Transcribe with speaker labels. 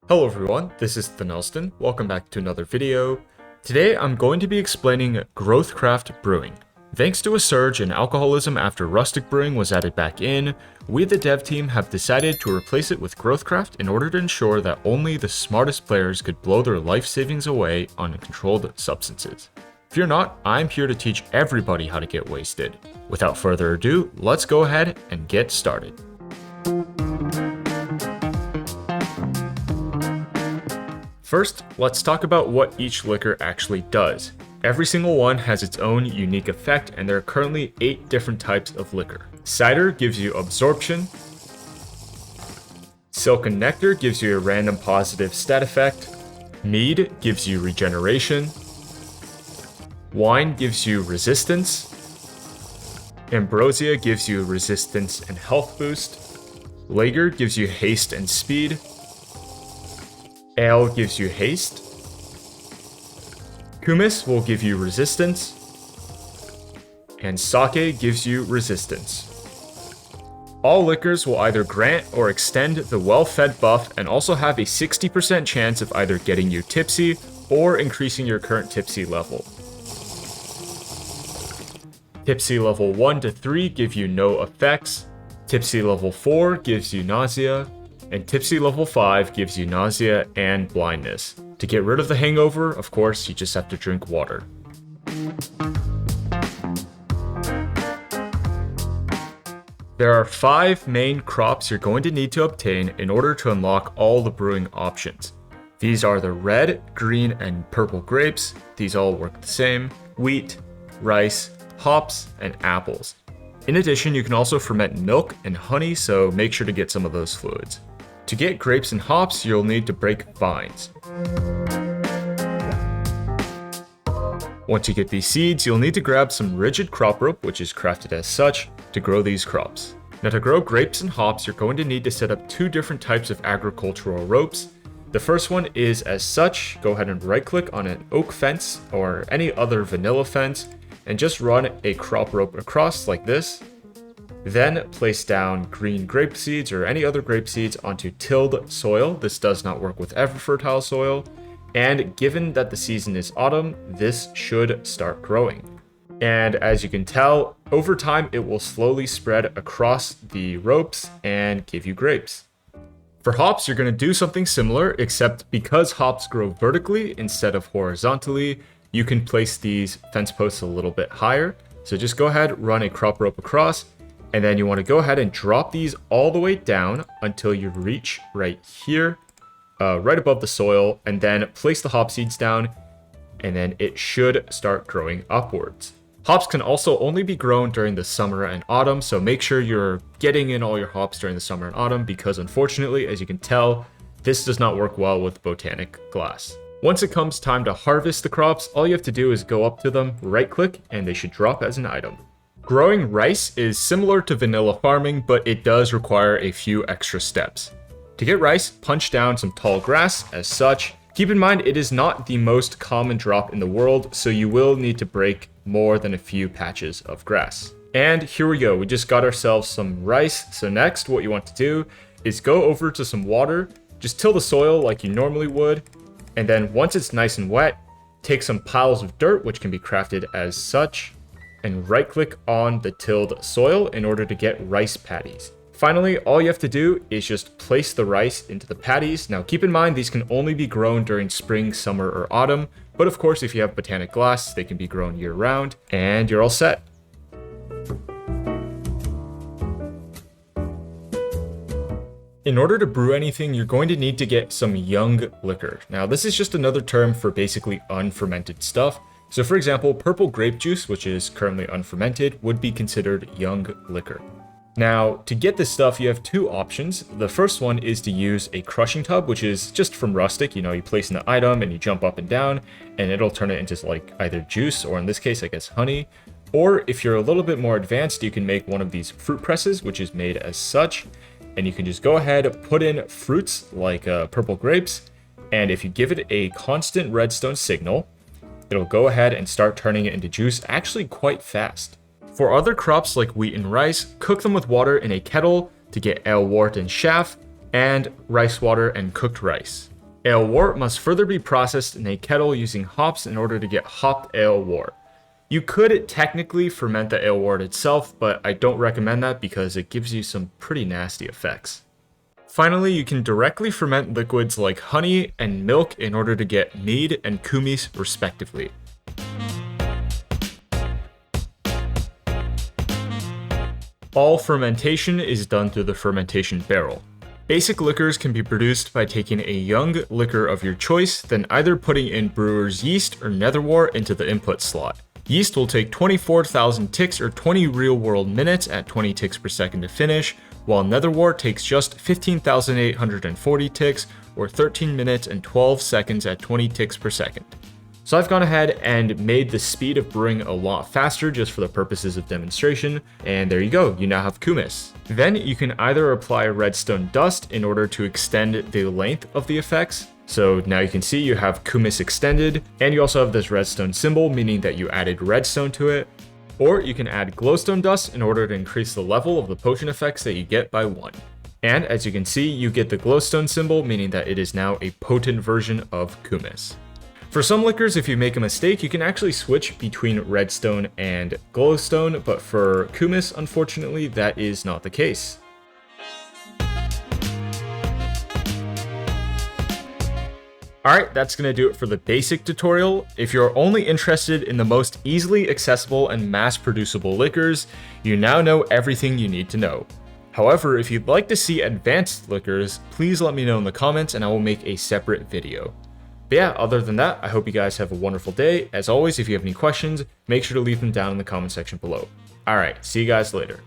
Speaker 1: Hello everyone, this is TheNelston. Welcome back to another video. Today I'm going to be explaining GROWTHCRAFT Brewing. Thanks to a surge in alcoholism after rustic brewing was added back in, we the dev team have decided to replace it with GROWTHCRAFT in order to ensure that only the smartest players could blow their life savings away on controlled substances. Fear not, I'm here to teach everybody how to get wasted. Without further ado, let's go ahead and get started. First, let's talk about what each liquor actually does. Every single one has its own unique effect, and there are currently 8 different types of liquor. Cider gives you absorption. Silken nectar gives you a random positive stat effect. Mead gives you regeneration. Wine gives you resistance. Ambrosia gives you resistance and health boost. Lager gives you haste and speed. Ale gives you haste. Kumis will give you resistance. And sake gives you resistance. All liquors will either grant or extend the well-fed buff and also have a 60% chance of either getting you tipsy or increasing your current tipsy level. Tipsy level 1 to 3 give you no effects. Tipsy level 4 gives you nausea. And Tipsy level 5 gives you nausea and blindness. To get rid of the hangover, of course, you just have to drink water. There are 5 main crops you're going to need to obtain in order to unlock all the brewing options. These are the red, green, and purple grapes. These all work the same. Wheat, rice, hops, and apples. In addition, you can also ferment milk and honey, so make sure to get some of those fluids. To get grapes and hops, you'll need to break vines. Once you get these seeds, you'll need to grab some rigid crop rope, which is crafted as such, to grow these crops. Now to grow grapes and hops, you're going to need to set up 2 different types of agricultural ropes. The first one is as such. Go ahead and right click on an oak fence or any other vanilla fence and just run a crop rope across like this. Then place down green grape seeds or any other grape seeds onto tilled soil. This does not work with ever fertile soil. And given that the season is autumn, this should start growing. And as you can tell, over time it will slowly spread across the ropes and give you grapes. For hops, you're going to do something similar, except because hops grow vertically instead of horizontally, you can place these fence posts a little bit higher. So just go ahead, run a crop rope across. And then you want to go ahead and drop these all the way down until you reach right here, right above the soil, and then place the hop seeds down, and then it should start growing upwards. Hops can also only be grown during the summer and autumn, so make sure you're getting in all your hops during the summer and autumn, because unfortunately, as you can tell, this does not work well with botanic glass. Once it comes time to harvest the crops, all you have to do is go up to them, right click, and they should drop as an item. Growing rice is similar to vanilla farming, but it does require a few extra steps. To get rice, punch down some tall grass as such. Keep in mind it is not the most common drop in the world, so you will need to break more than a few patches of grass. And here we go, we just got ourselves some rice. So next, what you want to do is go over to some water, just till the soil like you normally would, and then once it's nice and wet, take some piles of dirt, which can be crafted as such, and right click on the tilled soil in order to get rice patties. Finally, all you have to do is just place the rice into the patties. Now keep in mind these can only be grown during spring, summer, or autumn, but of course if you have botanic glass, they can be grown year round, and you're all set. In order to brew anything, you're going to need to get some young liquor. Now this is just another term for basically unfermented stuff. So for example, purple grape juice, which is currently unfermented, would be considered young liquor. Now, to get this stuff, you have 2 options. The first one is to use a crushing tub, which is just from rustic. You know, you place an item and you jump up and down, and it'll turn it into like either juice or in this case, I guess honey. Or if you're a little bit more advanced, you can make one of these fruit presses, which is made as such. And you can just go ahead, put in fruits like purple grapes. And if you give it a constant redstone signal, it'll go ahead and start turning it into juice actually quite fast. For other crops like wheat and rice, cook them with water in a kettle to get ale wort and chaff, and rice water and cooked rice. Ale wort must further be processed in a kettle using hops in order to get hopped ale wort. You could technically ferment the ale wort itself, but I don't recommend that because it gives you some pretty nasty effects. Finally, you can directly ferment liquids like honey and milk in order to get mead and kumis respectively. All fermentation is done through the fermentation barrel. Basic liquors can be produced by taking a young liquor of your choice, then either putting in brewer's yeast or netherwort into the input slot. Yeast will take 24,000 ticks or 20 real-world minutes at 20 ticks per second to finish, while netherwort takes just 15,840 ticks or 13 minutes and 12 seconds at 20 ticks per second. So I've gone ahead and made the speed of brewing a lot faster just for the purposes of demonstration, and there you go, you now have kumis. Then you can either apply redstone dust in order to extend the length of the effects. So now you can see you have kumis extended, and you also have this redstone symbol, meaning that you added redstone to it. Or you can add glowstone dust in order to increase the level of the potion effects that you get by 1. And as you can see, you get the glowstone symbol, meaning that it is now a potent version of kumis. For some liquors, if you make a mistake, you can actually switch between redstone and glowstone, but for kumis, unfortunately, that is not the case. Alright, that's going to do it for the basic tutorial. If you're only interested in the most easily accessible and mass-producible liquors, you now know everything you need to know. However, if you'd like to see advanced liquors, please let me know in the comments and I will make a separate video. But yeah, other than that, I hope you guys have a wonderful day. As always, if you have any questions, make sure to leave them down in the comment section below. Alright, see you guys later.